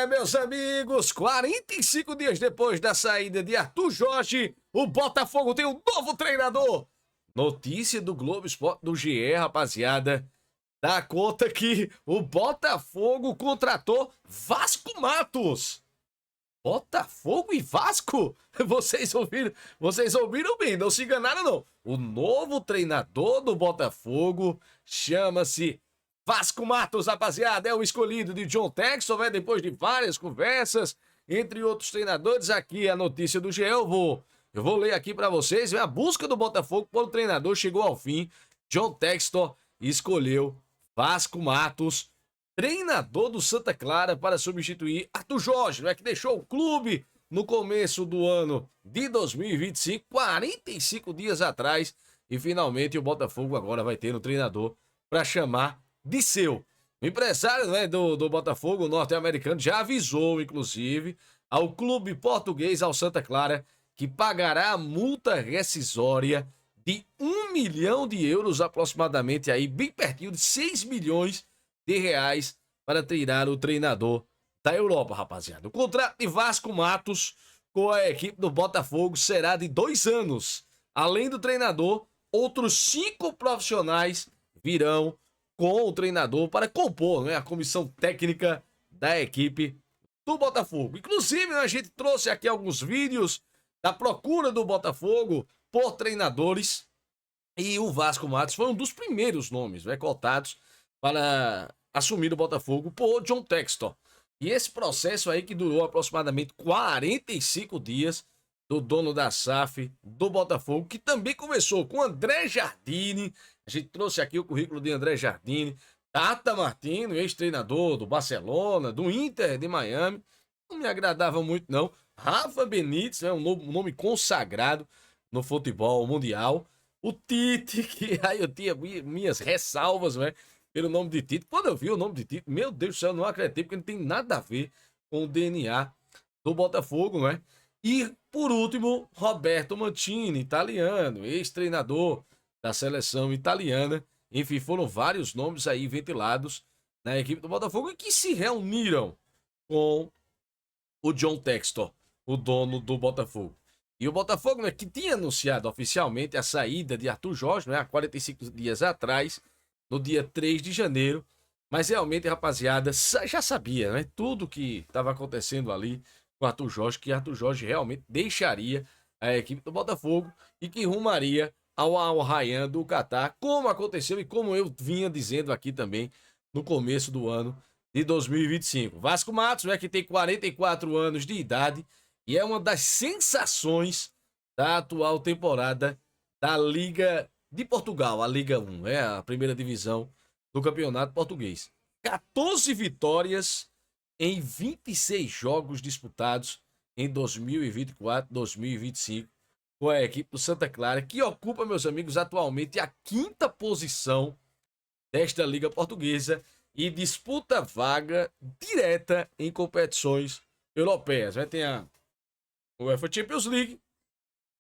Meus amigos, 45 dias depois da saída de Arthur Jorge, o Botafogo tem um novo treinador. Notícia do Globo Esporte do GE, rapaziada, dá conta que o Botafogo contratou Vasco Matos. Botafogo e Vasco? Vocês ouviram bem, não se enganaram não. O novo treinador do Botafogo chama-se Vasco Matos, rapaziada, é o escolhido de John Textor, né? Depois de várias conversas, entre outros treinadores. Aqui a notícia do GE, eu vou ler aqui pra vocês. A busca do Botafogo por treinador chegou ao fim. John Textor escolheu Vasco Matos, treinador do Santa Clara, para substituir Arthur Jorge, né, que deixou o clube no começo do ano de 2025, 45 dias atrás, e finalmente o Botafogo agora vai ter um treinador para chamar de seu. O empresário, né, do Botafogo, norte-americano, já avisou, inclusive, ao clube português, ao Santa Clara, que pagará a multa rescisória de 1 milhão de euros aproximadamente, aí bem pertinho de 6 milhões de reais, para tirar o treinador da Europa, rapaziada. O contrato de Vasco Matos com a equipe do Botafogo será de 2 anos. Além do treinador, outros 5 profissionais virão com o treinador para compor, né, a comissão técnica da equipe do Botafogo. Inclusive, a gente trouxe aqui alguns vídeos da procura do Botafogo por treinadores, e o Vasco Matos foi um dos primeiros nomes, né, cotados para assumir o Botafogo por John Textor. E esse processo aí que durou aproximadamente 45 dias, do dono da SAF do Botafogo, que também começou com André Jardine. A gente trouxe aqui o currículo de André Jardine, Tata Martino, ex-treinador do Barcelona, do Inter de Miami. Não me agradava muito não. Rafa Benítez, um nome consagrado no futebol mundial. O Tite, que aí eu tinha minhas ressalvas, né, pelo nome de Tite. Quando eu vi o nome de Tite, meu Deus do céu, eu não acreditei, porque não tem nada a ver com o DNA do Botafogo, né? E, por último, Roberto Mantini, italiano, ex-treinador da seleção italiana. Enfim, foram vários nomes aí ventilados na equipe do Botafogo e que se reuniram com o John Textor, o dono do Botafogo. E o Botafogo, né, que tinha anunciado oficialmente a saída de Arthur Jorge, né, há 45 dias atrás, no dia 3 de janeiro, mas realmente, rapaziada, já sabia, né, tudo que estava acontecendo ali com Arthur Jorge, que Arthur Jorge realmente deixaria a equipe do Botafogo e que rumaria ao Al Rayyan do Catar, como aconteceu e como eu vinha dizendo aqui também no começo do ano de 2025. Vasco Matos, né, que tem 44 anos de idade e é uma das sensações da atual temporada da Liga de Portugal, a Liga 1, a primeira divisão do campeonato português. 14 vitórias em 26 jogos disputados em 2024-2025 com a equipe do Santa Clara, que ocupa, meus amigos, atualmente a 5ª posição desta Liga Portuguesa e disputa vaga direta em competições europeias. Tem a UEFA Champions League,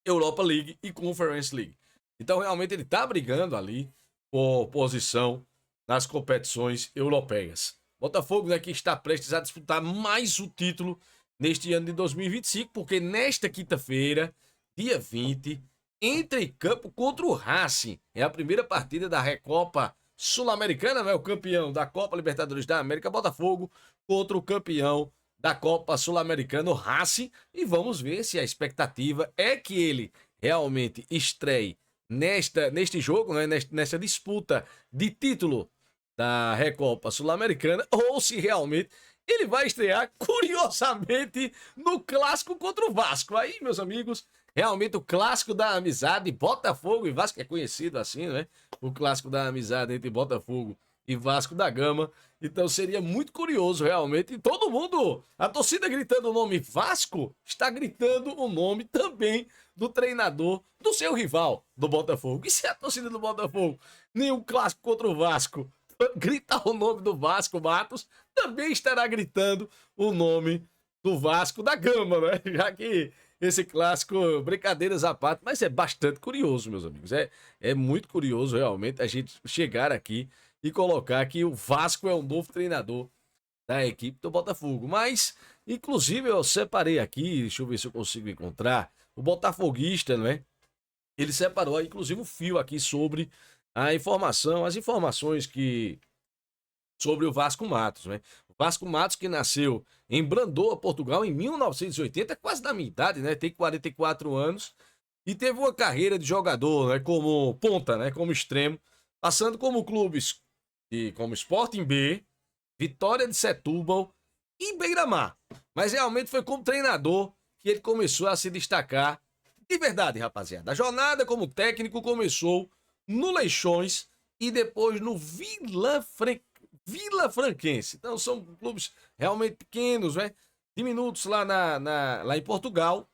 Europa League e Conference League. Então, realmente, ele tá brigando ali por posição nas competições europeias. Botafogo, né, que está prestes a disputar mais o título neste ano de 2025, porque nesta quinta-feira, dia 20, entra em campo contra o Racing. É a primeira partida da Recopa Sul-Americana, né, o campeão da Copa Libertadores da América, Botafogo, contra o campeão da Copa Sul-Americana, o Racing. E vamos ver se a expectativa é que ele realmente estreie neste jogo, né, nesta disputa de título da Recopa Sul-Americana, ou se realmente ele vai estrear, curiosamente, no clássico contra o Vasco. Aí, meus amigos, realmente o clássico da amizade, Botafogo e Vasco, é conhecido assim, né? O clássico da amizade entre Botafogo e Vasco da Gama. Então seria muito curioso, realmente. E todo mundo, a torcida gritando o nome Vasco, está gritando o nome também do treinador do seu rival, do Botafogo. E se a torcida do Botafogo, nenhum clássico contra o Vasco, gritar o nome do Vasco Matos, também estará gritando o nome do Vasco da Gama, né? Já que esse clássico, brincadeiras à parte, mas é bastante curioso, meus amigos. É muito curioso, realmente, a gente chegar aqui e colocar que o Vasco é um novo treinador da equipe do Botafogo. Mas, inclusive, eu separei aqui, deixa eu ver se eu consigo encontrar, o botafoguista, né? Ele separou, inclusive, um fio aqui sobre as informações que sobre o Vasco Matos, né? O Vasco Matos que nasceu em Brandoa, Portugal, em 1980, é quase da minha idade, né? Tem 44 anos e teve uma carreira de jogador, né? Como ponta, né? Como extremo, passando como clubes como Sporting B, Vitória de Setúbal e Beira-Mar. Mas realmente foi como treinador que ele começou a se destacar de verdade, rapaziada. A jornada como técnico começou no Leixões e depois no Vila Franquense. Então são clubes realmente pequenos, né? Diminutos lá, lá em Portugal.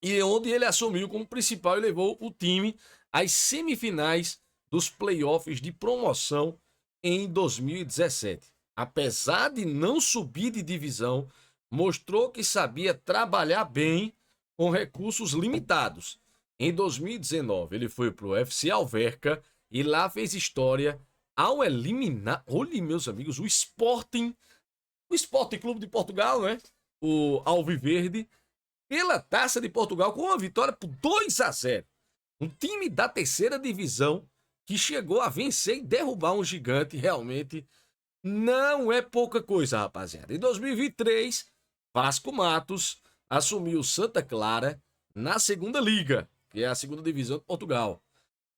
E onde ele assumiu como principal e levou o time às semifinais dos playoffs de promoção em 2017. Apesar de não subir de divisão, mostrou que sabia trabalhar bem com recursos limitados. Em 2019, ele foi para o FC Alverca e lá fez história ao eliminar, olha, meus amigos, o Sporting Clube de Portugal, né? O Alviverde, pela Taça de Portugal com uma vitória por 2-0. Um time da terceira divisão que chegou a vencer e derrubar um gigante, realmente não é pouca coisa, rapaziada. Em 2023, Vasco Matos assumiu Santa Clara na segunda liga, que é a segunda divisão de Portugal.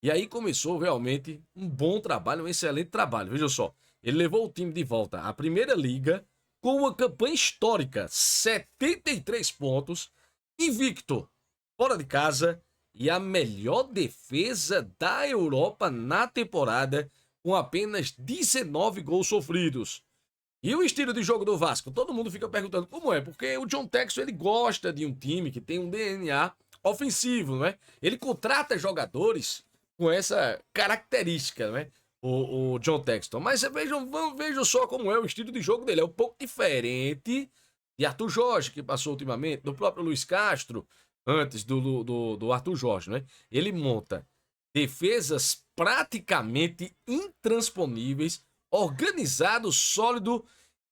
E aí começou realmente um bom trabalho, um excelente trabalho. Veja só, ele levou o time de volta à primeira liga com uma campanha histórica, 73 pontos, invicto, fora de casa e a melhor defesa da Europa na temporada, com apenas 19 gols sofridos. E o estilo de jogo do Vasco? Todo mundo fica perguntando como é, porque o John Textor ele gosta de um time que tem um DNA ofensivo, não é? Ele contrata jogadores com essa característica, né? O John Textor. Mas vejam só como é o estilo de jogo dele. É um pouco diferente de Arthur Jorge, que passou ultimamente, do próprio Luiz Castro, antes do Arthur Jorge, né? Ele monta defesas praticamente intransponíveis, organizado, sólido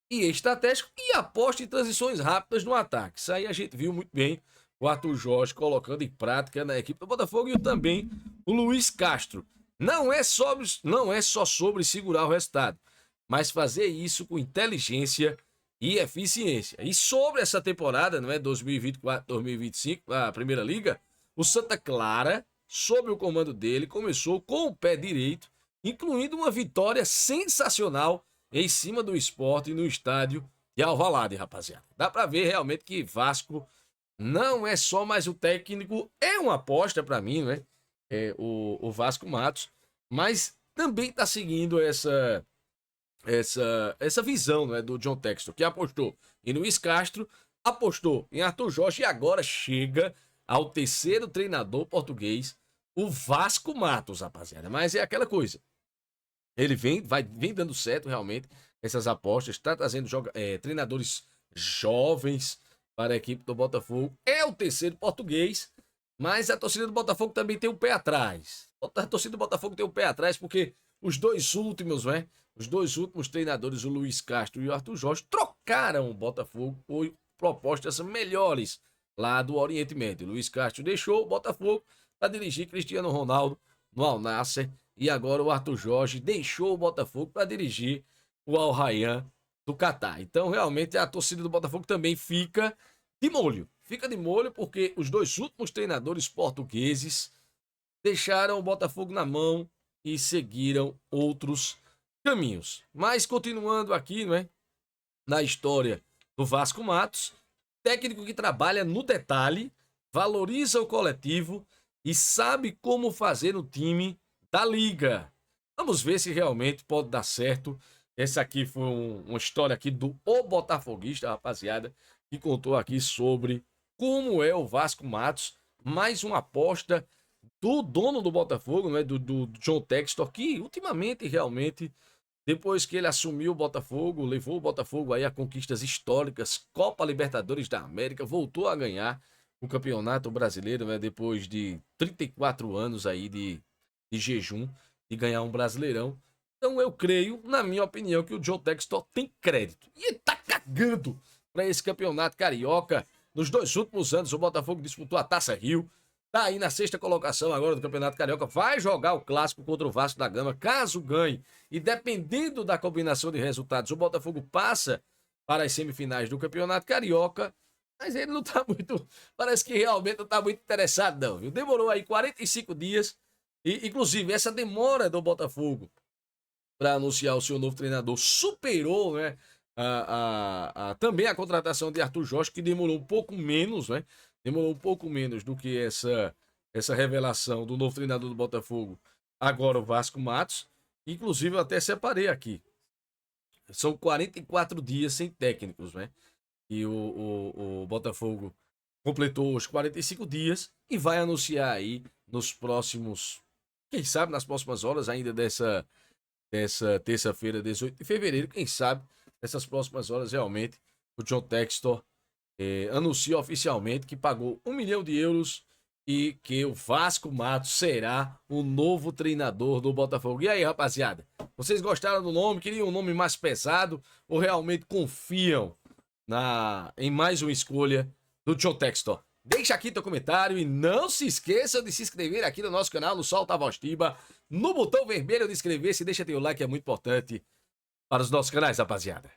e estratégico e aposta em transições rápidas no ataque. Isso aí a gente viu muito bem o Arthur Jorge colocando em prática na equipe do Botafogo e também o Luiz Castro. Não é só sobre segurar o resultado, mas fazer isso com inteligência e eficiência. E sobre essa temporada, não é 2024-2025, a Primeira Liga, o Santa Clara, sob o comando dele, começou com o pé direito, incluindo uma vitória sensacional em cima do Sport no estádio de Alvalade, rapaziada. Dá pra ver realmente que Vasco não é só mais o técnico, é uma aposta pra mim, né? O Vasco Matos, mas também tá seguindo essa visão, né, do John Textor, que apostou em Luiz Castro, apostou em Arthur Jorge e agora chega ao terceiro treinador português, o Vasco Matos, rapaziada. Mas é aquela coisa, ele vem dando certo realmente essas apostas, está trazendo treinadores jovens para a equipe do Botafogo. É o terceiro português, mas a torcida do Botafogo também tem um pé atrás. A torcida do Botafogo tem um pé atrás porque os dois últimos, né? Os dois últimos treinadores, o Luiz Castro e o Arthur Jorge, trocaram o Botafogo por propostas melhores lá do Oriente Médio. O Luiz Castro deixou o Botafogo para dirigir Cristiano Ronaldo no Al Nassr e agora o Arthur Jorge deixou o Botafogo para dirigir o Al Rayyan do Catar. Então, realmente, a torcida do Botafogo também fica de molho. Fica de molho porque os dois últimos treinadores portugueses deixaram o Botafogo na mão e seguiram outros caminhos. Mas continuando aqui, não é? Na história do Vasco Matos, técnico que trabalha no detalhe, valoriza o coletivo e sabe como fazer o time da liga. Vamos ver se realmente pode dar certo. Essa aqui foi uma história aqui do O Botafoguista, rapaziada, que contou aqui sobre como é o Vasco Matos. Mais uma aposta do dono do Botafogo, né, do John Textor, que ultimamente realmente, depois que ele assumiu o Botafogo, levou o Botafogo aí a conquistas históricas, Copa Libertadores da América, voltou a ganhar o Campeonato Brasileiro, né, depois de 34 anos aí de jejum, de ganhar um Brasileirão. Então eu creio, na minha opinião, que o John Textor tem crédito. E ele tá cagando para esse campeonato carioca. Nos 2 últimos anos, o Botafogo disputou a Taça Rio. Tá aí na 6ª colocação agora do Campeonato Carioca. Vai jogar o clássico contra o Vasco da Gama. Caso ganhe, e dependendo da combinação de resultados, o Botafogo passa para as semifinais do Campeonato Carioca. Mas ele não tá muito... Parece que realmente não tá muito interessado, não, viu? Demorou aí 45 dias. E, inclusive, essa demora do Botafogo para anunciar o seu novo treinador superou, né, também a contratação de Arthur Jorge, que demorou um pouco menos, né? Demorou um pouco menos do que essa revelação do novo treinador do Botafogo, agora o Vasco Matos. Inclusive, eu até separei aqui. São 44 dias sem técnicos, né? E o Botafogo completou os 45 dias e vai anunciar aí nos próximos, quem sabe nas próximas horas ainda dessa terça-feira, 18 de fevereiro, quem sabe, nessas próximas horas, realmente, o John Textor anuncia oficialmente que pagou 1 milhão de euros e que o Vasco Matos será o novo treinador do Botafogo. E aí, rapaziada? Vocês gostaram do nome? Queriam um nome mais pesado? Ou realmente confiam em mais uma escolha do John Textor? Deixa aqui teu comentário e não se esqueça de se inscrever aqui no nosso canal, no Solta a Voz Tiba, no botão vermelho de inscrever-se, deixa teu like, é muito importante para os nossos canais, rapaziada.